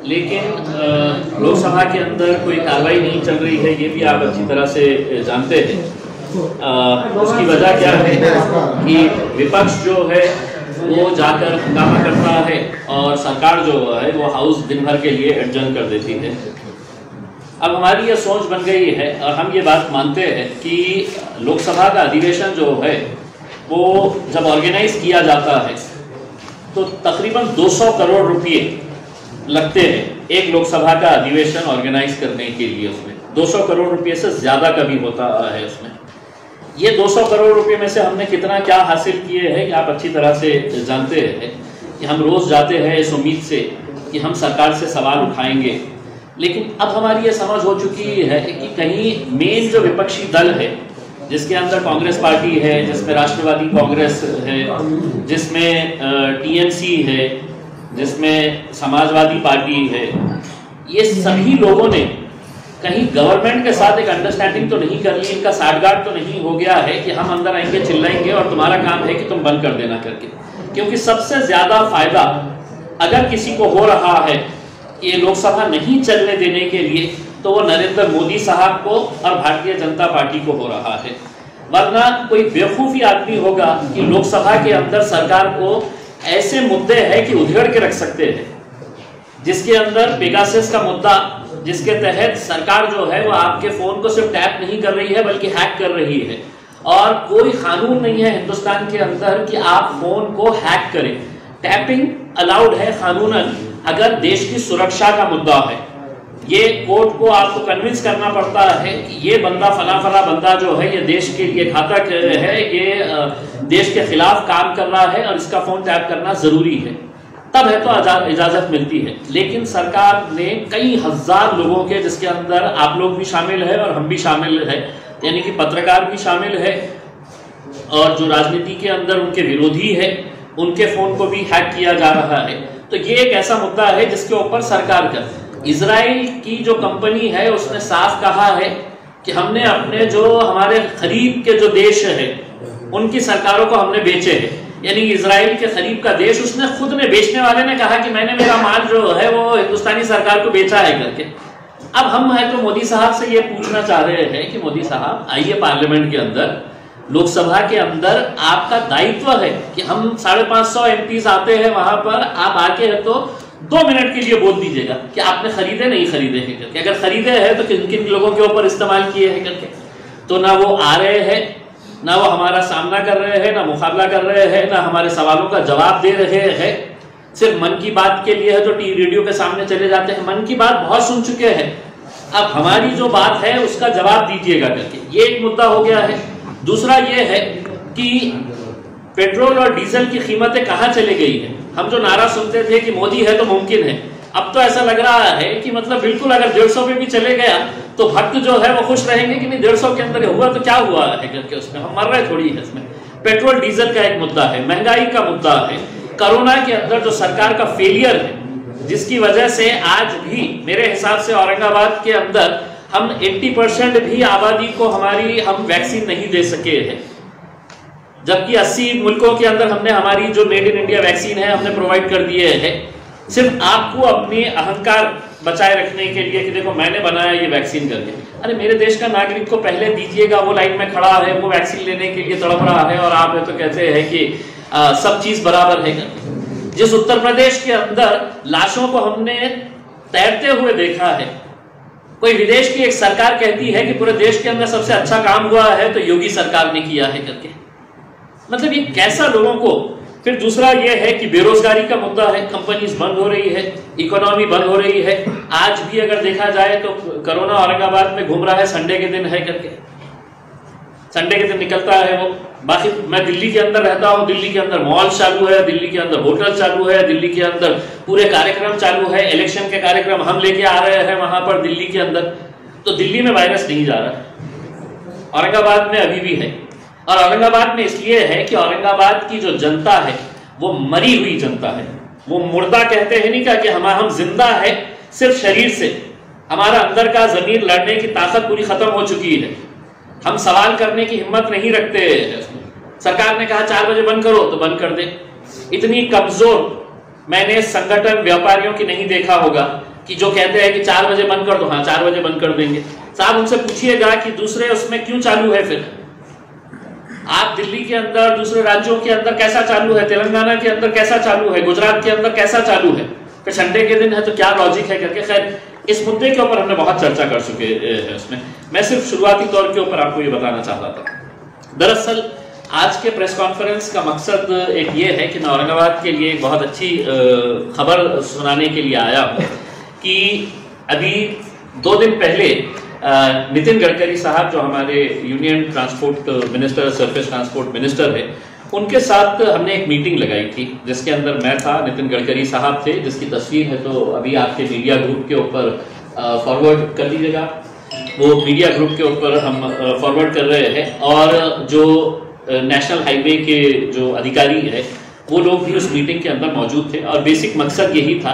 लेकिन लोकसभा के अंदर कोई कार्रवाई नहीं चल रही है, ये भी आप अच्छी तरह से जानते हैं। उसकी वजह क्या है कि विपक्ष जो है वो जाकर हंगामा करता है और सरकार जो है वो हाउस दिन भर के लिए एडजर्न कर देती है। अब हमारी ये सोच बन गई है और हम ये बात मानते हैं कि लोकसभा का अधिवेशन जो है वो जब ऑर्गेनाइज किया जाता है तो तकरीबन 200 करोड़ रुपए लगते हैं एक लोकसभा का अधिवेशन ऑर्गेनाइज करने के लिए। उसमें 200 करोड़ रुपए से ज़्यादा कभी होता है उसमें। ये 200 करोड़ रुपए में से हमने कितना क्या हासिल किए हैं कि आप अच्छी तरह से जानते हैं कि हम रोज़ जाते हैं इस उम्मीद से कि हम सरकार से सवाल उठाएंगे, लेकिन अब हमारी ये समझ हो चुकी है कि कहीं मेन जो विपक्षी दल है जिसके अंदर कांग्रेस पार्टी है, जिसमें राष्ट्रवादी कांग्रेस है, जिसमें टीएमसी है, जिसमें समाजवादी पार्टी है, ये सभी लोगों ने कहीं गवर्नमेंट के साथ एक अंडरस्टैंडिंग तो नहीं कर ली, इनका साठगांठ तो नहीं हो गया है कि हम अंदर आएंगे चिल्लाएंगे और तुम्हारा काम है कि तुम बंद कर देना करके। क्योंकि सबसे ज्यादा फायदा अगर किसी को हो रहा है कि लोकसभा नहीं चलने देने के लिए तो वो नरेंद्र मोदी साहब को और भारतीय जनता पार्टी को हो रहा है। वरना कोई बेवकूफी आदमी होगा कि लोकसभा के अंदर सरकार को ऐसे मुद्दे हैं कि उधेड़ के रख सकते हैं, जिसके अंदर पेगासस का मुद्दा, जिसके तहत सरकार जो है वो आपके फोन को सिर्फ टैप नहीं कर रही है बल्कि हैक कर रही है, और कोई कानून नहीं है हिंदुस्तान के अंदर कि आप फोन को हैक करें। टैपिंग अलाउड है कानूनन अगर देश की सुरक्षा का मुद्दा है। ये कोर्ट को आपको कन्विंस करना पड़ता है कि ये बंदा फला बंदा जो है ये देश के लिए घातक है, ये देश के खिलाफ काम कर रहा है और इसका फोन टैप करना जरूरी है, तब है तो इजाजत मिलती है। लेकिन सरकार ने कई हजार लोगों के, जिसके अंदर आप लोग भी शामिल है और हम भी शामिल है, यानी कि पत्रकार भी शामिल है और जो राजनीति के अंदर उनके विरोधी है, उनके फोन को भी हैक किया जा रहा है। तो ये एक ऐसा मुद्दा है जिसके ऊपर सरकार का, इजराइल की जो कंपनी है उसने साफ कहा है कि हमने अपने जो हमारे करीब के जो देश है उनकी सरकारों को हमने बेचे हैं, यानी इजराइल के करीब का देश, उसने खुद ने, बेचने वाले ने कहा कि मैंने मेरा माल जो है वो हिंदुस्तानी सरकार को बेचा है करके। अब हम है तो मोदी साहब से ये पूछना चाह रहे हैं कि मोदी साहब आइए पार्लियामेंट के अंदर, लोकसभा के अंदर आपका दायित्व है कि हम 550 एमपीज आते हैं वहां पर, आप आके है तो 2 मिनट के लिए बोल दीजिएगा कि आपने खरीदे नहीं खरीदे हैं करके, अगर खरीदे हैं तो किन किन लोगों के ऊपर इस्तेमाल किए हैं करके। तो ना वो आ रहे हैं, ना वो हमारा सामना कर रहे हैं, ना मुकाबला कर रहे हैं, ना हमारे सवालों का जवाब दे रहे हैं। सिर्फ मन की बात के लिए है जो टीवी रेडियो के सामने चले जाते हैं, मन की बात बहुत सुन चुके हैं, अब हमारी जो बात है उसका जवाब दीजिएगा करके। ये एक मुद्दा हो गया है। दूसरा ये है कि पेट्रोल और डीजल की कीमतें कहाँ चली गई है। हम जो नारा सुनते थे कि मोदी है तो मुमकिन है, अब तो ऐसा लग रहा है कि मतलब बिल्कुल अगर 150 पे भी चले गया तो भक्त जो है वो खुश रहेंगे कि नहीं 150 के अंदर हुआ तो क्या हुआ है करके, उसमें हम मर रहे थोड़ी है। इसमें पेट्रोल डीजल का एक मुद्दा है, महंगाई का मुद्दा है, कोरोना के अंदर जो सरकार का फेलियर है जिसकी वजह से आज भी मेरे हिसाब से औरंगाबाद के अंदर हम 80% भी आबादी को हमारी हम वैक्सीन नहीं दे सके हैं, जबकि 80 मुल्कों के अंदर हमने हमारी जो मेड इन इंडिया वैक्सीन है हमने प्रोवाइड कर दिए हैं, सिर्फ आपको अपने अहंकार बचाए रखने के लिए कि देखो मैंने बनाया ये वैक्सीन करके। अरे मेरे देश का नागरिक को पहले दीजिएगा, वो लाइन में खड़ा है, वो वैक्सीन लेने के लिए तड़प रहा है और आप तो कहते हैं कि सब चीज बराबर है करके। जिस उत्तर प्रदेश के अंदर लाशों को हमने तैरते हुए देखा है, कोई विदेश की एक सरकार कहती है कि पूरे देश के अंदर सबसे अच्छा काम हुआ है तो योगी सरकार ने किया है करके। मतलब ये कैसा लोगों को। फिर दूसरा ये है कि बेरोजगारी का मुद्दा है, कंपनीज बंद हो रही है, इकोनॉमी बंद हो रही है। आज भी अगर देखा जाए तो कोरोना औरंगाबाद में घूम रहा है, संडे के दिन है करके, संडे के दिन निकलता है वो। बाकी मैं दिल्ली के अंदर रहता हूँ, दिल्ली के अंदर मॉल चालू है, दिल्ली के अंदर होटल चालू है, दिल्ली के अंदर पूरे कार्यक्रम चालू है, इलेक्शन के कार्यक्रम हम लेके आ रहे हैं वहां पर दिल्ली के अंदर। तो दिल्ली में वायरस नहीं जा रहा, औरंगाबाद में अभी भी है। और औरंगाबाद में इसलिए है कि औरंगाबाद की जो जनता है वो मरी हुई जनता है, वो मुर्दा कहते हैं नहीं क्या कि हम जिंदा है सिर्फ शरीर से, हमारा अंदर का जमीर लड़ने की ताकत पूरी खत्म हो चुकी है, हम सवाल करने की हिम्मत नहीं रखते। सरकार ने कहा 4 बजे बंद करो तो बंद कर दे, इतनी कमजोर मैंने संगठन व्यापारियों की नहीं देखा होगा कि जो कहते हैं कि 4 बजे बंद कर दो, हाँ 4 बजे बंद कर देंगे। साहब उनसे पूछिएगा कि दूसरे उसमें क्यों चालू है, फिर आप दिल्ली के अंदर, दूसरे राज्यों के अंदर कैसा चालू है, तेलंगाना के अंदर कैसा चालू है, गुजरात के अंदर कैसा चालू है, फिर संडे के दिन है तो क्या लॉजिक है करके। खैर इस मुद्दे के ऊपर हमने बहुत चर्चा कर चुके हैं उसमें। मैं सिर्फ शुरुआती तौर के ऊपर आपको ये बताना चाहता था। दरअसल आज के प्रेस कॉन्फ्रेंस का मकसद एक ये है कि मैं औरंगाबाद के लिए एक बहुत अच्छी खबर सुनाने के लिए आया हूँ कि अभी 2 दिन पहले नितिन गडकरी साहब, जो हमारे union transport minister, surface transport minister है, उनके साथ हमने एक मीटिंग लगाई थी जिसके अंदर मैं था, नितिन गडकरी साहब थे, जिसकी तस्वीर है तो अभी आपके मीडिया ग्रुप के ऊपर फॉरवर्ड कर दीजिएगा। वो मीडिया ग्रुप के ऊपर हम फॉरवर्ड कर रहे हैं और जो नेशनल हाईवे के जो अधिकारी है वो लोग भी उस मीटिंग के अंदर मौजूद थे। और बेसिक मकसद यही था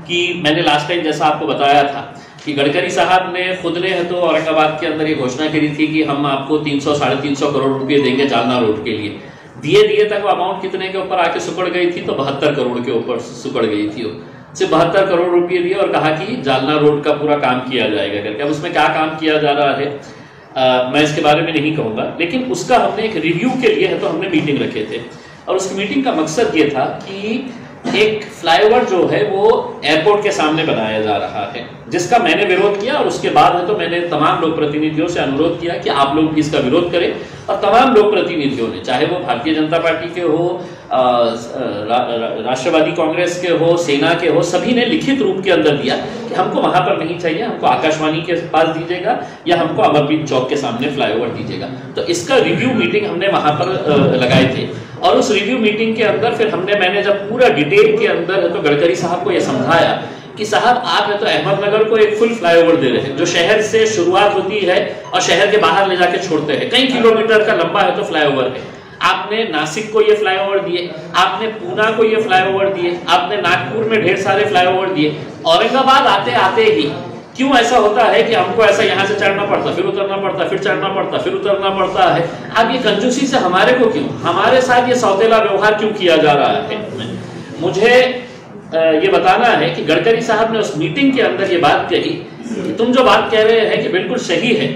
कि मैंने लास्ट टाइम जैसा आपको बताया था कि गडकरी साहब ने खुद ने है तो औरंगाबाद के अंदर ये घोषणा करी थी कि हम आपको 300-350 करोड़ रुपए देंगे जालना रोड के लिए। दिए तक वो अमाउंट कितने के ऊपर आके सुकड़ गई थी, तो 72 करोड़ के ऊपर सुकड़ गई थी। वो सिर्फ 72 करोड़ रुपए दिए और कहा कि जालना रोड का पूरा काम किया जाएगा करके। अब उसमें क्या काम किया जा रहा है मैं इसके बारे में नहीं कहूंगा, लेकिन उसका हमने एक रिव्यू के लिए है तो हमने मीटिंग रखे थे। और उस मीटिंग का मकसद ये था कि एक फ्लाईओवर जो है वो एयरपोर्ट के सामने बनाया जा रहा है, जिसका मैंने विरोध किया। और उसके बाद है तो मैंने तमाम लोक प्रतिनिधियों से अनुरोध किया कि आप लोग भी इसका विरोध करें। और तमाम लोक प्रतिनिधियों ने, चाहे वो भारतीय जनता पार्टी के हो, राष्ट्रवादी कांग्रेस के हो, सेना के हो, सभी ने लिखित रूप के अंदर दिया कि हमको वहां पर नहीं चाहिए, हमको आकाशवाणी के पास दीजिएगा या हमको अमरप्रीत चौक के सामने फ्लाईओवर दीजिएगा। तो इसका रिव्यू मीटिंग हमने वहां पर लगाए थे। और उस रिव्यू मीटिंग के अंदर फिर मैंने जब पूरा डिटेल के अंदर तो गडकरी साहब को यह समझाया कि साहब आप है तो अहमदनगर को एक फुल फ्लाईओवर दे रहे हैं, जो शहर से शुरुआत होती है और शहर के बाहर ले जाके छोड़ते हैं, कई किलोमीटर का लंबा है तो फ्लाईओवर है। आपने नासिक को ये फ्लाईओवर दिए, आपने पूना को ये फ्लाईओवर दिए, आपने नागपुर में ढेर सारे फ्लाईओवर दिए। औरंगाबाद आते आते ही क्यों ऐसा होता है कि हमको ऐसा यहाँ से चढ़ना पड़ता, फिर उतरना पड़ता, फिर चढ़ना पड़ता, फिर उतरना पड़ता है। अब ये कंजूसी से हमारे को क्यों, हमारे साथ ये सौतेला व्यवहार क्यों किया जा रहा है? मुझे ये बताना है कि गडकरी साहब ने उस मीटिंग के अंदर ये बात कही कि तुम जो बात कह रहे हैं कि बिल्कुल सही है,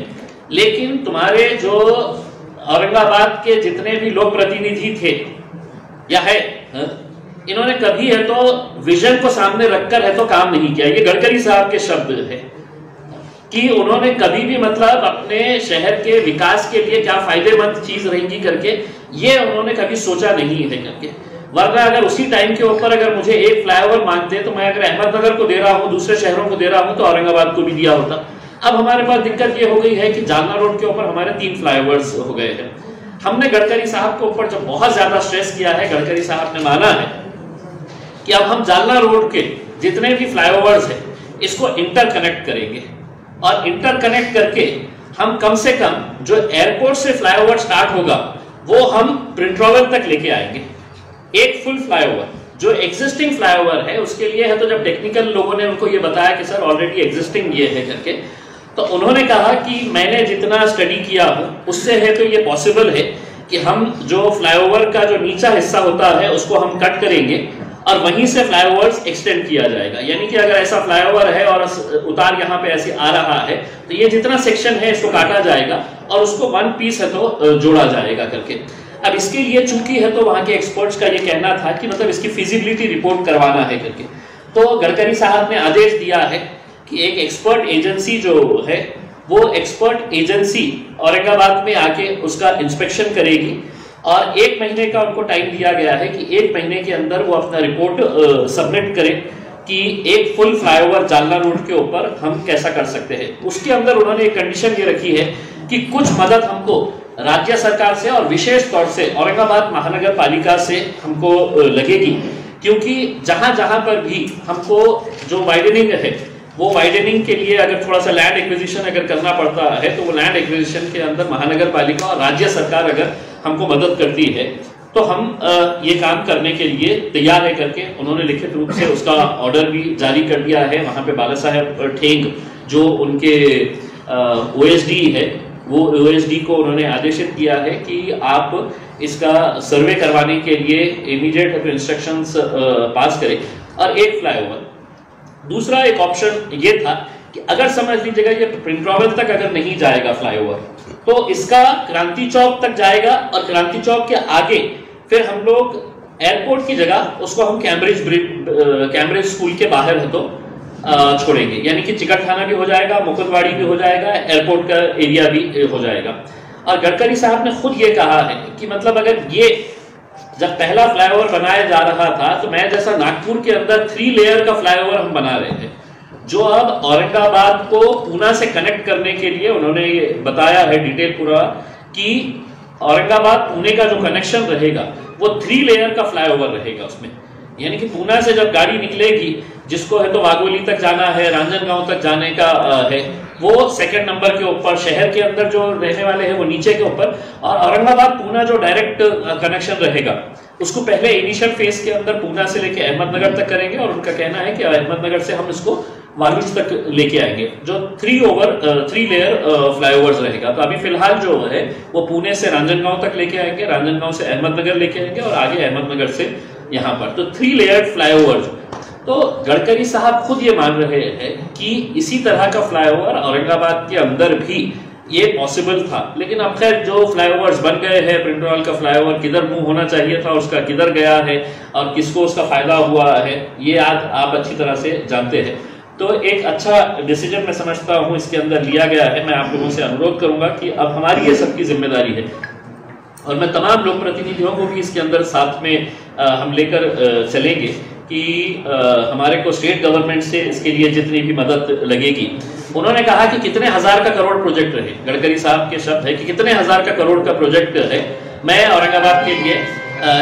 लेकिन तुम्हारे जो औरंगाबाद के जितने भी लोक प्रतिनिधि थे या है, इन्होंने कभी है तो विजन को सामने रखकर है तो काम नहीं किया। ये गडकरी साहब के शब्द है कि उन्होंने कभी भी मतलब अपने शहर के विकास के लिए क्या फायदेमंद चीज रहेगी करके ये उन्होंने कभी सोचा नहीं है करके। वरना अगर उसी टाइम के ऊपर अगर मुझे एक फ्लाईओवर मांगते तो मैं अगर अहमदनगर को दे रहा हूँ, दूसरे शहरों को दे रहा हूँ, तो औरंगाबाद को भी दिया होता। अब हमारे पास दिक्कत ये हो गई है कि जालना रोड के ऊपर हमारे 3 फ्लाईओवर्स हो गए हैं। हमने गडकरी साहब के ऊपर जब बहुत ज्यादा स्ट्रेस किया है, गडकरी साहब ने माना है कि अब हम जालना रोड के जितने भी फ्लाईओवर्स हैं इसको इंटरकनेक्ट करेंगे और इंटरकनेक्ट करके हम कम से कम जो एयरपोर्ट से फ्लाईओवर स्टार्ट होगा वो हम प्रिंट रोवर तक लेके आएंगे। एक फुल फ्लाईओवर जो एग्जिस्टिंग फ्लाईओवर है उसके लिए है तो जब टेक्निकल लोगों ने उनको ये बताया कि सर ऑलरेडी एग्जिस्टिंग ये है करके, तो उन्होंने कहा कि मैंने जितना स्टडी किया हो उससे है तो ये पॉसिबल है कि हम जो फ्लाईओवर का जो नीचा हिस्सा होता है उसको हम कट करेंगे और वहीं से फ्लाईओवर्स एक्सटेंड किया जाएगा। यानी कि अगर ऐसा फ्लाईओवर है और उतार यहाँ पे ऐसे आ रहा है तो ये जितना सेक्शन है इसको काटा जाएगा और उसको वन पीस है तो जोड़ा जाएगा करके। अब इसके लिए चूंकि है तो वहां के एक्सपर्ट्स का ये कहना था कि मतलब इसकी फिजिबिलिटी रिपोर्ट करवाना है करके, तो गडकरी साहब ने आदेश दिया है कि एक एक्सपर्ट एजेंसी जो है वो एक्सपर्ट एजेंसी औरंगाबाद में आके उसका इंस्पेक्शन करेगी और 1 महीने का उनको टाइम दिया गया है कि 1 महीने के अंदर वो अपना रिपोर्ट सबमिट करें कि एक फुल फ्लाईओवर जालना रोड के ऊपर हम कैसा कर सकते हैं। उसके अंदर उन्होंने एक कंडीशन ये रखी है कि कुछ मदद हमको राज्य सरकार से और विशेष तौर से औरंगाबाद महानगर पालिका से हमको लगेगी, क्योंकि जहां जहां पर भी हमको जो वाइडनिंग है वो वाइडनिंग के लिए अगर थोड़ा सा लैंड एक्विजिशन अगर करना पड़ता है तो वो लैंड एक्विजिशन के अंदर महानगर पालिका और राज्य सरकार अगर हमको मदद करती है तो हम ये काम करने के लिए तैयार है करके उन्होंने लिखित रूप से उसका ऑर्डर भी जारी कर दिया है। वहां पे बाला साहेब ठेंग जो उनके ओएसडी है वो ओएसडी को उन्होंने आदेशित किया है कि आप इसका सर्वे करवाने के लिए इमीडिएट इंस्ट्रक्शंस पास करें और एक फ्लाईओवर। दूसरा एक ऑप्शन ये था कि अगर समझ लीजिएगा ये प्रिंटरॉवल तक अगर नहीं जाएगा फ्लाईओवर, तो इसका क्रांति चौक तक जाएगा और क्रांति चौक के आगे फिर हम लोग एयरपोर्ट की जगह उसको हम कैम्ब्रिज स्कूल के बाहर है तो छोड़ेंगे, यानी कि चिकटखाना भी हो जाएगा, मुकुंदवाड़ी भी हो जाएगा, एयरपोर्ट का एरिया भी हो जाएगा। और गडकरी साहब ने खुद ये कहा है कि मतलब अगर ये जब पहला फ्लाईओवर बनाया जा रहा था तो मैं जैसा नागपुर के अंदर 3 लेयर का फ्लाईओवर हम बना रहे थे, जो अब औरंगाबाद को पूना से कनेक्ट करने के लिए उन्होंने ये बताया है डिटेल पूरा कि औरंगाबाद पुणे का जो कनेक्शन रहेगा वो 3 लेयर का फ्लाईओवर रहेगा उसमें, यानी कि पूना से जब गाड़ी निकलेगी जिसको है तो वाघोली तक जाना है, रांजनगांव तक जाने का है, वो सेकंड नंबर के ऊपर, शहर के अंदर जो रहने वाले हैं वो नीचे के ऊपर, और औरंगाबाद पूना जो डायरेक्ट कनेक्शन रहेगा उसको पहले इनिशियल फेज के अंदर पूना से लेके अहमदनगर तक करेंगे, और उनका कहना है कि अहमदनगर से हम इसको वालूज तक लेके आएंगे, जो 3 लेयर फ्लाईओवर्स रहेगा। तो अभी फिलहाल जो है वो पुणे से रांजनगांव तक लेके आएंगे, रांजनगांव से अहमदनगर लेके आएंगे और आगे अहमदनगर से यहाँ पर, तो 3 लेयर फ्लाईओवर्स। तो गडकरी साहब खुद ये मान रहे हैं कि इसी तरह का फ्लाईओवर औरंगाबाद के अंदर भी ये पॉसिबल था, लेकिन अब खैर जो फ्लाईओवर्स बन गए हैं, प्रिंटरॉल का फ्लाईओवर किधर मूव होना चाहिए था उसका किधर गया है और किसको उसका फायदा हुआ है, ये आज आप अच्छी तरह से जानते हैं। तो एक अच्छा डिसीजन मैं समझता हूँ इसके अंदर लिया गया है। मैं आप लोगों से अनुरोध करूंगा कि अब हमारी ये सबकी जिम्मेदारी है, और मैं तमाम लोक प्रतिनिधियों को भी इसके अंदर साथ में हम लेकर चलेंगे कि हमारे को स्टेट गवर्नमेंट से इसके लिए जितनी भी मदद लगेगी। उन्होंने कहा कि कितने हजार का करोड़ प्रोजेक्ट रहे, गडकरी साहब के शब्द है कि कितने हजार का करोड़ का प्रोजेक्ट है, मैं औरंगाबाद के लिए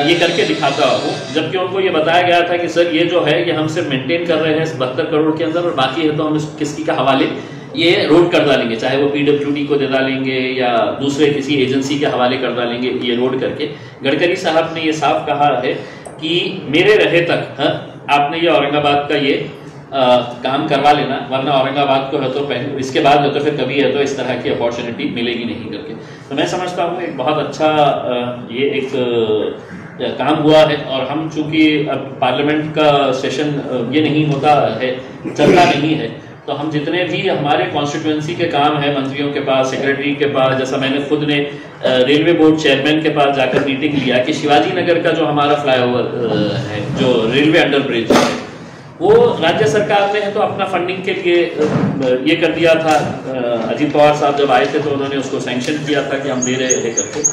ये करके दिखाता हूँ, जबकि उनको ये बताया गया था कि सर ये जो है ये हम सिर्फ मेंटेन कर रहे हैं 72 करोड़ के अंदर, और बाकी है तो हम किसकी का हवाले ये रोड कर डालेंगे, चाहे वो PWD को दे डालेंगे या दूसरे किसी एजेंसी के हवाले कर डालेंगे ये रोड करके। गडकरी साहब ने ये साफ कहा है कि मेरे रहे तक आपने ये औरंगाबाद का ये काम करवा लेना, वरना औरंगाबाद को है तो पहले इसके बाद है तो फिर कभी है तो इस तरह की अपॉर्चुनिटी मिलेगी नहीं करके। तो मैं समझता हूँ एक बहुत अच्छा ये एक काम हुआ है, और हम चूंकि अब पार्लियामेंट का सेशन ये नहीं होता है, चलता नहीं है, तो हम जितने भी हमारे कॉन्स्टिट्यूएंसी के काम है मंत्रियों के पास, सेक्रेटरी के पास, जैसा मैंने खुद ने रेलवे बोर्ड चेयरमैन के पास जाकर मीटिंग लिया कि शिवाजी नगर का जो हमारा फ्लाईओवर है, जो रेलवे अंडर ब्रिज है, वो राज्य सरकार ने तो अपना फंडिंग के लिए ये कर दिया था। अजीत पवार साहब जब आए थे तो उन्होंने उसको सैंक्शन किया था कि हम दे रहे हैं करके,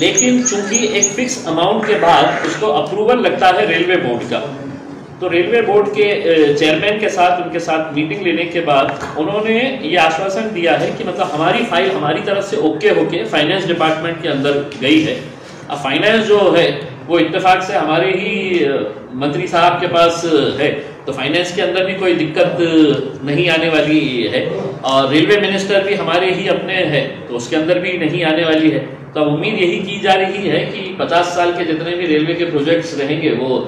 लेकिन चूंकि एक फिक्स अमाउंट के बाद उसको अप्रूवल लगता है रेलवे बोर्ड का, तो रेलवे बोर्ड के चेयरमैन के साथ उनके साथ मीटिंग लेने के बाद उन्होंने ये आश्वासन दिया है कि मतलब हमारी फाइल हमारी तरफ से ओके होके फाइनेंस डिपार्टमेंट के अंदर गई है। अब फाइनेंस जो है वो इत्तेफाक से हमारे ही मंत्री साहब के पास है, तो फाइनेंस के अंदर भी कोई दिक्कत नहीं आने वाली है, और रेलवे मिनिस्टर भी हमारे ही अपने हैं तो उसके अंदर भी नहीं आने वाली है। तो अब उम्मीद यही की जा रही है कि 50 साल के जितने भी रेलवे के प्रोजेक्ट्स रहेंगे वो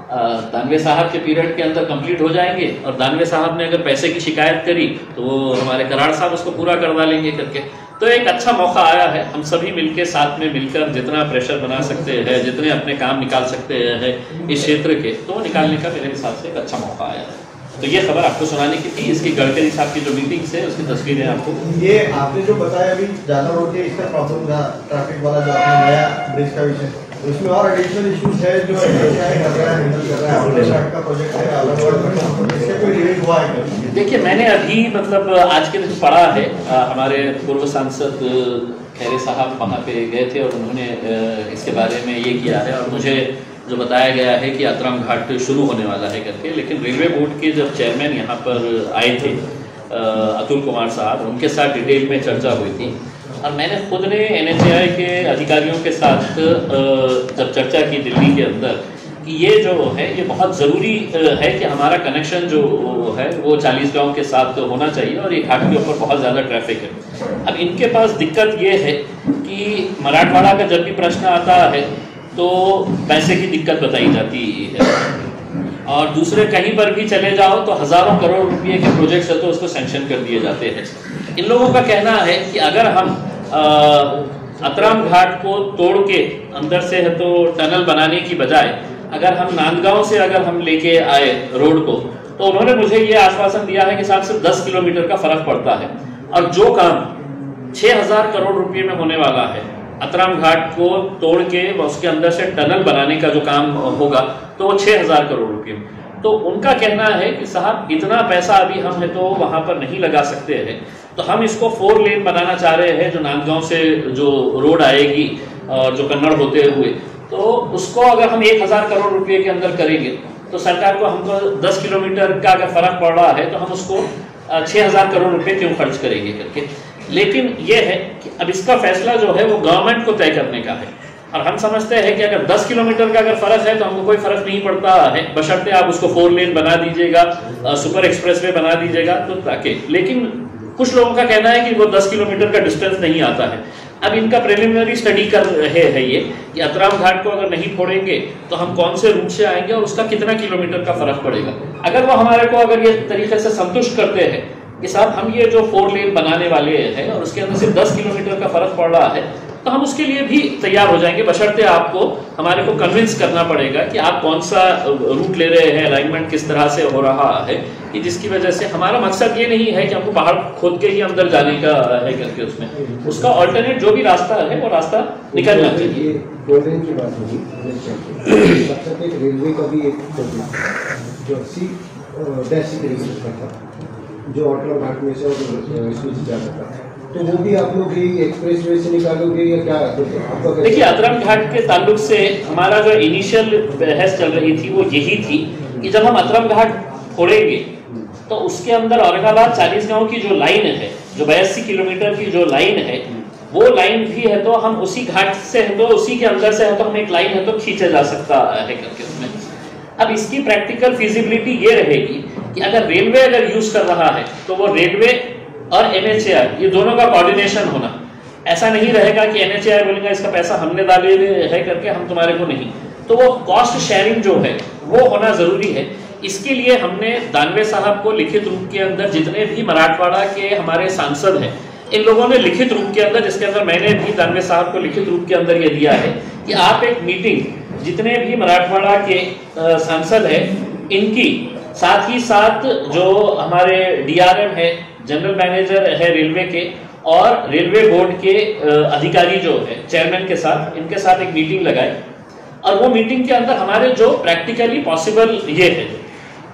दानवे साहब के पीरियड के अंदर कंप्लीट हो जाएंगे, और दानवे साहब ने अगर पैसे की शिकायत करी तो वो हमारे कराड़ साहब उसको पूरा करवा लेंगे करके। तो एक अच्छा मौका आया है, हम सभी मिलके साथ में मिलकर जितना प्रेशर बना सकते हैं, जितने अपने काम निकाल सकते हैं इस क्षेत्र के, तो निकालने का मेरे हिसाब से एक अच्छा मौका आया है। तो ये खबर आपको सुनाने की थी। इसकी गडकरी साहब की जो मीटिंग्स है उसकी तस्वीरें आपको, ये आपने जो बताया अभी जाना रोड के इसका प्रॉब्लम था, ट्रैफिक वाला जो आपने नया ब्रिज का विषय, उसमें और एडिशनल इश्यूज है जो हैंडल कर रहा है, का प्रोजेक्ट है अलग अलग, इससे कोई रिलीज हुआ है? देखिए मैंने अभी मतलब आज के दिन पढ़ा है, हमारे पूर्व सांसद खैरे साहब वहाँ पे गए थे और उन्होंने इसके बारे में ये किया है, और मुझे जो बताया गया है कि अतरम घाट शुरू होने वाला है करके। लेकिन रेलवे बोर्ड के जब चेयरमैन यहाँ पर आए थे अतुल कुमार साहब, उनके साथ डिटेल में चर्चा हुई थी, और मैंने खुद ने NHAI के अधिकारियों के साथ जब चर्चा की दिल्ली के अंदर कि ये जो है ये बहुत ज़रूरी है कि हमारा कनेक्शन जो है वो 40 गाँव के साथ होना चाहिए, और ये घाट के ऊपर बहुत ज़्यादा ट्रैफिक है। अब इनके पास दिक्कत ये है कि मराठवाड़ा का जब भी प्रश्न आता है तो पैसे की दिक्कत बताई जाती है, और दूसरे कहीं पर भी चले जाओ तो हज़ारों करोड़ रुपये के प्रोजेक्ट्स है तो उसको सैंक्शन कर दिए जाते हैं। इन लोगों का कहना है कि अगर हम अतराम घाट को तोड़ के अंदर से है तो टनल बनाने की बजाय अगर हम नांदगांव से अगर हम लेके आए रोड को, तो उन्होंने मुझे ये आश्वासन दिया है कि साहब सिर्फ 10 किलोमीटर का फर्क पड़ता है, और जो काम 6000 करोड़ रुपए में होने वाला है, अतराम घाट को तोड़ के उसके अंदर से टनल बनाने का जो काम होगा, तो वो 6000 करोड़ रुपए में। तो उनका कहना है कि साहब इतना पैसा अभी हम है तो वहां पर नहीं लगा सकते हैं, तो हम इसको 4 लेन बनाना चाह रहे हैं, जो नांदगांव से जो रोड आएगी और जो कन्नड़ होते हुए, तो उसको अगर हम 1000 करोड़ रुपए के अंदर करेंगे तो सरकार को हमको 10 किलोमीटर का अगर फर्क पड़ रहा है तो हम उसको 6000 करोड़ रुपए क्यों खर्च करेंगे करके। लेकिन ये है कि अब इसका फैसला जो है वो गवर्नमेंट को तय करने का है, और हम समझते हैं कि अगर 10 किलोमीटर का अगर फर्क है तो हमको कोई फर्क नहीं पड़ता है, बशर्ते आप उसको 4 लेन बना दीजिएगा, सुपर एक्सप्रेसवे बना दीजिएगा तो ताकि। लेकिन कुछ लोगों का कहना है कि वो 10 किलोमीटर का डिस्टेंस नहीं आता है। अब इनका प्रिलिमिनरी स्टडी कर रहे हैं ये कि अतराम घाट को अगर नहीं फोड़ेंगे तो हम कौन से रूट से आएंगे और उसका कितना किलोमीटर का फर्क पड़ेगा। अगर वो हमारे को अगर ये तरीके से संतुष्ट करते हैं कि साहब हम ये जो 4 लेन बनाने वाले हैं और उसके अंदर सिर्फ 10 किलोमीटर का फर्क पड़ रहा है, तो हम उसके लिए भी तैयार हो जाएंगे, बशर्ते आपको हमारे को कन्विंस करना पड़ेगा कि आप कौन सा रूट ले रहे हैं, अलाइनमेंट किस तरह से हो रहा है, कि जिसकी वजह से हमारा मकसद ये नहीं है कि हमको पहाड़ खोद के ही अंदर जाने का है करके, उसमें उसका ऑल्टरनेट जो भी रास्ता है वो रास्ता निकलना चाहिए। की बात होगी, रेलवे का भी एक जो जो अटल घाट में से जाता था, तो वो भी आप लोग एक्सप्रेसवे से निकालोगे या क्या? देखिए, अतराम घाट के ताल्लुक से हमारा जो इनिशियल बहस चल रही थी वो यही थी कि जब हम अतराम घाट फोड़ेंगे तो उसके अंदर औरंगाबाद 40 गांव की जो लाइन है, जो 82 किलोमीटर की जो लाइन है, वो लाइन भी है तो हम उसी घाट से है तो उसी के अंदर से है तो हम एक लाइन है तो खींचा जा सकता है करके उसमें। अब इसकी प्रैक्टिकल फिजिबिलिटी ये रहेगी कि अगर रेलवे अगर यूज कर रहा है तो वो रेलवे और NHAI ये दोनों का कोऑर्डिनेशन होना, ऐसा नहीं रहेगा कि NHAI बोलेगा इसका पैसा हमने डाले है करके हम तुम्हारे को नहीं, तो वो कॉस्ट शेयरिंग जो है वो होना जरूरी है। इसके लिए हमने दानवे साहब को लिखित रूप के अंदर, जितने भी मराठवाड़ा के हमारे सांसद हैं इन लोगों ने लिखित रूप के अंदर, जिसके अंदर मैंने भी दानवे साहब को लिखित रूप के अंदर ये दिया है कि आप एक मीटिंग जितने भी मराठवाड़ा के सांसद हैं इनकी, साथ ही साथ जो हमारे DRM है, जनरल मैनेजर है रेलवे के, और रेलवे बोर्ड के अधिकारी जो है चेयरमैन के साथ, इनके साथ एक मीटिंग लगाए, और वो मीटिंग के अंदर हमारे जो प्रैक्टिकली पॉसिबल ये है,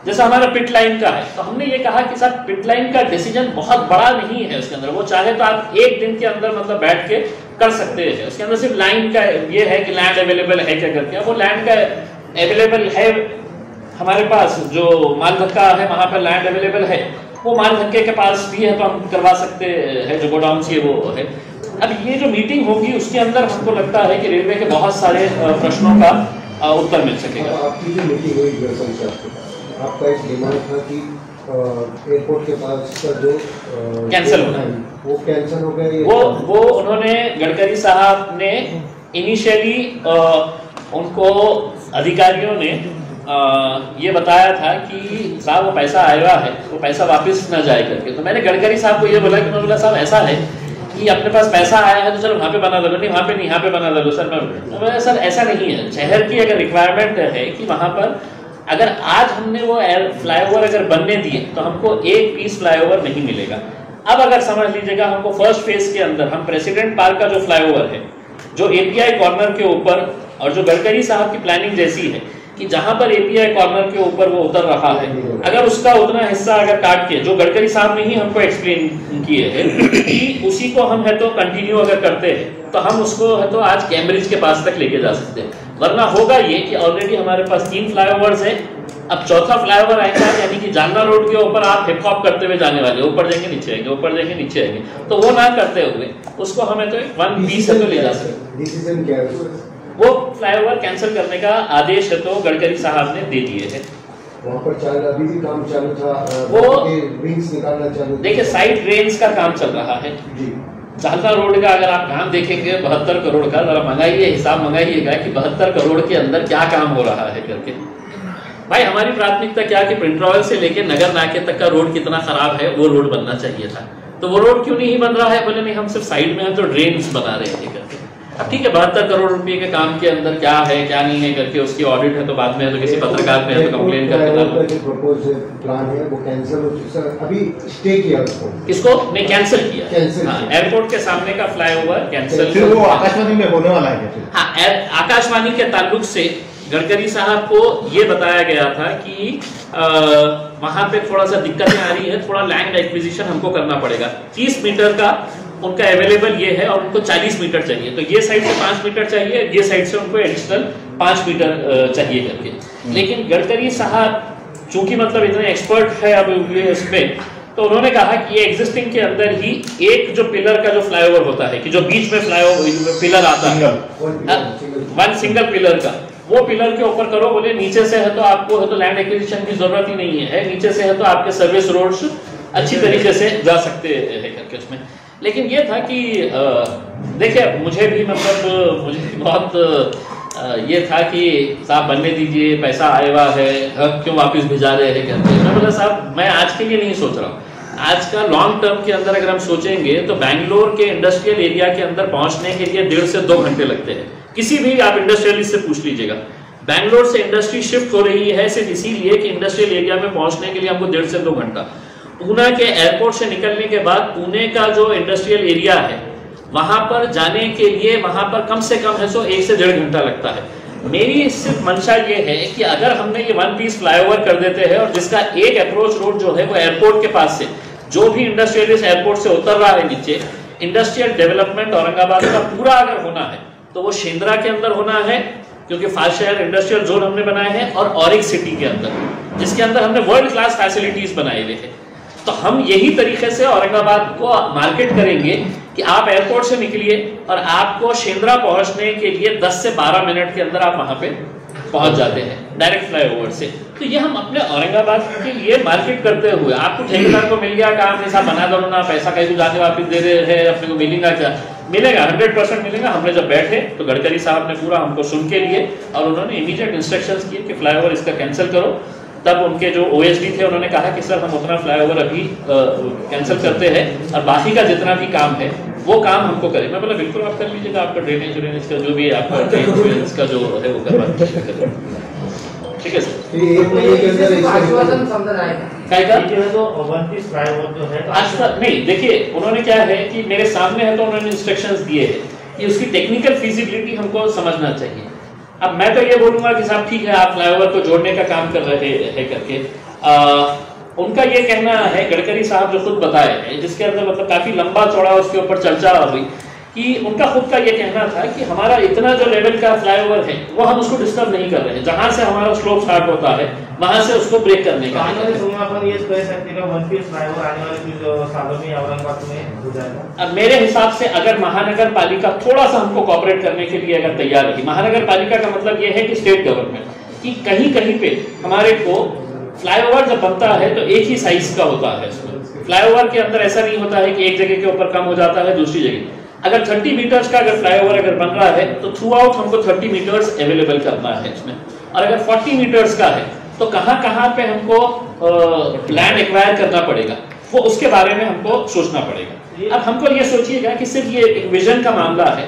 जैसा हमारा पिट लाइन का है, तो हमने ये कहा कि सर पिट लाइन का डिसीजन बहुत बड़ा नहीं है उसके अंदर, वो चाहे तो आप एक दिन के अंदर मतलब बैठ के कर सकते हैं। उसके अंदर सिर्फ लाइन का ये है कि लैंड अवेलेबल है क्या करके, वो लैंड का अवेलेबल है हमारे पास, जो माल धक्का है वहां पर लैंड अवेलेबल है, वो माल धक्के के पास भी है तो हम करवा सकते हैं, जो गोडाउन से वो है। अब ये जो मीटिंग होगी उसके अंदर हमको लगता है कि रेलवे के बहुत सारे प्रश्नों का उत्तर मिल सकेगा। आपकी जो मीटिंग हुई आपका एक डिमांड था कि एयरपोर्ट के पास का जो कैंसिल होना है वो कैंसिल हो गया। वो उन्होंने, गडकरी साहब ने इनिशियली उनको अधिकारियों ने ये बताया था कि साहब वो पैसा आएगा है, वो पैसा वापस ना जाए करके। तो मैंने गडकरी साहब को ये बोला कि मैं बोला साहब ऐसा है कि अपने पास पैसा आया है तो सर वहाँ पे बना लो, नहीं वहाँ पे नहीं, यहाँ पे बना लो सर। सर ऐसा नहीं है, शहर की अगर रिक्वायरमेंट है कि वहाँ पर अगर आज हमने वो फ्लाईओवर अगर बनने दिए तो हमको एक पीस फ्लाईओवर नहीं मिलेगा। अब अगर समझ लीजिएगा हमको फर्स्ट फेज के अंदर हम प्रेसिडेंट पार्क का जो फ्लाईओवर है, जो API कॉर्नर के ऊपर, और जो गडकरी साहब की प्लानिंग जैसी है कि जहां पर API कॉर्नर के ऊपर वो उतर रहा है, अगर उसका उतना हिस्सा अगर काट के, जो गडकरी साहब ने ही हमको एक्सप्लेन किए हैं कि उसी को हम है तो कंटिन्यू अगर करते हैं तो हम उसको है तो आज कैम्ब्रिज के पास तक लेके जा सकते हैं। वरना होगा ये कि ऑलरेडी हमारे पास 3 फ्लाईओवर्स हैं, अब चौथा फ्लाईओवर आएगा, यानी कि जालना रोड के ऊपर आप हिप हॉप करते हुए जाने वाले, ऊपर जाएंगे नीचे आएंगे, ऊपर जाएंगे नीचे आएंगे, तो वो ना करते हुए उसको हमें तो 1 पीस से तो ले जा सकते। डिसीजन क्या है? वो फ्लाईओवर कैंसिल करने का आदेश है तो गडकरी साहब ने दे दिए हैं। वहाँ पर अभी भी काम चालू था, वो रिंग्स निकालना चालू। देखिए साइड ड्रेन्स का काम चल रहा है जी। जालना रोड का अगर आप काम देखेंगे 72 करोड़ का, जरा मंगाइए, हिसाब मंगाइएगा कि 72 करोड़ के अंदर क्या काम हो रहा है करके। भाई हमारी प्राथमिकता क्या कि प्रिंट रॉयल से लेके नगर नाके तक का रोड कितना खराब है, वो रोड बनना चाहिए था, तो वो रोड क्यों नहीं बन रहा है? बोले नहीं हम सिर्फ साइड में है तो ड्रेन्स बना रहे हैं करके। अब ठीक है 72 करोड़ रुपए के काम के अंदर क्या है क्या नहीं है करके उसकी ऑडिट है तो बाद में है तो किसी पत्रकार पे है तो कंप्लेन करके प्रपोज प्लान है वो कैंसिल हो चुका है, अभी स्टे किया उसको। किसको नहीं कैंसिल किया? कैंसिल हाँ, एयरपोर्ट के सामने का फ्लाईओवर कैंसिल। फिर वो आकाशवाणी में होने वाला है। हाँ, आकाशवाणी के ताल्लुक से गडकरी साहब को ये बताया गया था कि वहां पे थोड़ा सा दिक्कतें आ रही है, थोड़ा लैंड एक्विजिशन हमको करना पड़ेगा। 30 मीटर का उनका अवेलेबल ये है और उनको 40 मीटर चाहिए, तो ये साइड से 5 मीटर चाहिए, ये साइड से उनको एडिशनल 5 मीटर चाहिए करके। लेकिन गडकरी साहब चूंकि मतलब इतने एक्सपर्ट है अब इसमें, तो उन्होंने कहा कि ये एग्जिस्टिंग के अंदर ही एक जो पिलर का जो फ्लाईओवर होता है कि जो बीच में फ्लाईओवर पिलर आता है वन सिंगल पिलर का, वो पिलर के ऊपर करो। बोले नीचे से है तो आपको है तो लैंड एक्विजिशन की जरूरत ही नहीं है, नीचे से है तो आपके सर्विस रोड्स अच्छी तरीके से जा सकते हैं करके उसमें। लेकिन ये था कि देखिए मुझे भी मतलब मुझे बहुत ये था कि साहब बनने दीजिए, पैसा आया हुआ है, क्यों वापस भिजा रहे हैं करके। मैं बोला साहब मैं आज के लिए नहीं सोच रहा हूँ, आज का लॉन्ग टर्म के अंदर अगर हम सोचेंगे तो बैंगलोर के इंडस्ट्रियल एरिया के अंदर पहुंचने के लिए 1.5 से 2 घंटे लगते हैं। किसी भी आप इंडस्ट्रियलिस्ट से पूछ लीजिएगा, बैंगलोर से इंडस्ट्री शिफ्ट हो रही है सिर्फ इसीलिए कि इंडस्ट्रियल एरिया में पहुंचने के लिए हमको 1.5 से 2 घंटा। पूना के एयरपोर्ट से निकलने के बाद पुणे का जो इंडस्ट्रियल एरिया है वहां पर जाने के लिए वहां पर कम से कम है सो 1 से 1.5 घंटा लगता है। मेरी सिर्फ मंशा ये है कि अगर हमने ये वन पीस फ्लाईओवर कर देते हैं और जिसका एक अप्रोच रोड जो है वो एयरपोर्ट के पास से जो भी इंडस्ट्रियलिस्ट एयरपोर्ट से उतर रहा है नीचे, इंडस्ट्रियल डेवलपमेंट औरंगाबाद का पूरा अगर होना है तो वो शेंद्रा के अंदर होना है, क्योंकि फास्ट शहर इंडस्ट्रियल जोन हमने बनाए हैं, और ऑरिक सिटी के अंदर जिसके अंदर हमने वर्ल्ड क्लास फैसिलिटीज बनाए हुए हैं। तो हम यही तरीके से औरंगाबाद को मार्केट करेंगे कि आप एयरपोर्ट से निकलिए और आपको शेंद्रा पहुंचने के लिए 10 से 12 मिनट के अंदर आप वहां पे पहुंच जाते हैं डायरेक्ट फ्लाईओवर से। तो ये हम अपने औरंगाबाद के लिए मार्केट करते हुए, आपको ठेकेदार को मिल गया काम ऐसा बना दो ना, पैसा कहीं को जाने वापिस दे रहे हैं, अपने को मिलेगा क्या? मिलेगा, 100% मिलेगा। हमने जब बैठे तो गडकरी साहब ने पूरा हमको सुन के लिए और उन्होंने इमीडिएट इंस्ट्रक्शंस किए कि फ्लाईओवर इसका कैंसिल करो। तब उनके जो ओएसडी थे उन्होंने कहा कि सर हम उतना फ्लाईओवर अभी कैंसिल करते हैं और बाकी का जितना भी काम है वो काम हमको करें। मैं बोला बिल्कुल आप कर लीजिएगा, आपका ड्रेनेज का जो भी आपका इंश्योरेंस का जो है वो करवा दीजिएगा। ठीक है सर, एक महीने के अंदर आश्वासन समझ आएगा काय का तो वन पीस फ्लाईओवर जो है आज तक नहीं। देखिए उन्होंने क्या है कि मेरे सामने है तो उन्होंने इंस्ट्रक्शंस दिए हैं कि उसकी टेक्निकल फिजिबिलिटी हमको समझना चाहिए। अब मैं तो ये बोलूंगा कि साहब ठीक है आप फ्लाईओवर को जोड़ने का काम कर रहे हैं करके। उनका ये कहना है, गडकरी साहब जो खुद बताए हैं, जिसके अंदर मतलब काफी लंबा चौड़ा उसके ऊपर चर्चा हुई, कि उनका खुद का ये कहना था कि हमारा इतना जो लेवल का फ्लाईओवर है वो हम उसको डिस्टर्ब नहीं कर रहे हैं, जहां से हमारा स्लोप स्टार्ट होता है वहां से उसको ब्रेक करने का। आने वाले समय अपन ये कह सकते हैं वन पीस फ्लाईओवर आने वाले कुछ सालों में औरंगाबाद में हो जाएगा। अब मेरे हिसाब से अगर महानगर पालिका थोड़ा सा हमको कॉपरेट करने के लिए अगर तैयार रही, महानगर पालिका का मतलब ये है कि स्टेट गवर्नमेंट, कि कहीं कहीं पे हमारे को फ्लाईओवर जब बनता है तो एक ही साइज का होता है। इसमें फ्लाईओवर के अंदर ऐसा नहीं होता है कि एक जगह के ऊपर कम हो जाता है दूसरी जगह। अगर 30 मीटर्स का अगर फ्लाईओवर अगर बन रहा है तो थ्रू आउट हमको 30 मीटर्स अवेलेबल करना है इसमें, और अगर 40 मीटर्स का है तो कहां पे हमको लैंड एक्वायर करना पड़ेगा, वो उसके बारे में हमको सोचना पड़ेगा। अब हमको ये सोचिएगा कि सिर्फ ये एक विजन का मामला है।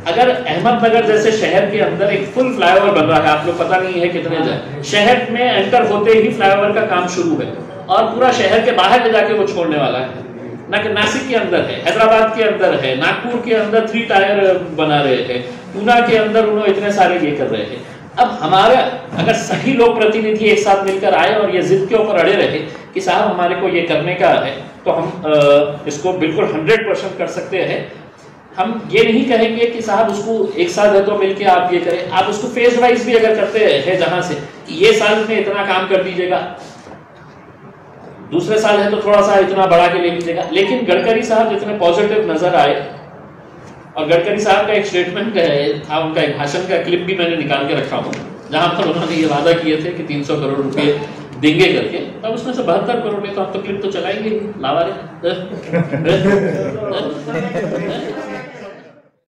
अगर अहमदनगर जैसे शहर के अंदर एक फुल फ्लाईओवर बन रहा है, आप लोग पता नहीं है कितने जाए, शहर में एंटर होते ही फ्लाईओवर का काम शुरू है और पूरा शहर के बाहर ले जाके वो छोड़ने वाला है। नासिक के अंदर है, हैदराबाद के अंदर है, नागपुर के अंदर 3 टायर बना रहे हैं, पूना के अंदर उन्होंने इतने सारे ये कर रहे हैं। अब हमारा अगर सही लोग प्रतिनिधि एक साथ मिलकर आए और ये जिद के ऊपर अड़े रहे कि साहब हमारे को ये करने का है, तो हम इसको बिल्कुल 100% कर सकते हैं। हम ये नहीं कहेंगे कि साहब उसको एक साथ है तो मिलके आप ये करें, आप उसको फेज वाइज भी अगर करते हैं जहां से कि ये साल में इतना काम कर दीजिएगा, दूसरे साल है तो थोड़ा सा इतना बढ़ा के ले लीजिएगा। लेकिन गडकरी साहब जितने पॉजिटिव नजर आए, और गडकरी साहब का एक स्टेटमेंट था, उनका एक भाषण का क्लिप भी मैंने निकाल के रखा हूँ, जहां पर उन्होंने ये वादा किए थे कि 300 करोड़ रुपए देंगे करके। तब उसमें से 72 करोड़ में तो हम तो क्लिप तो चलाएंगे लावा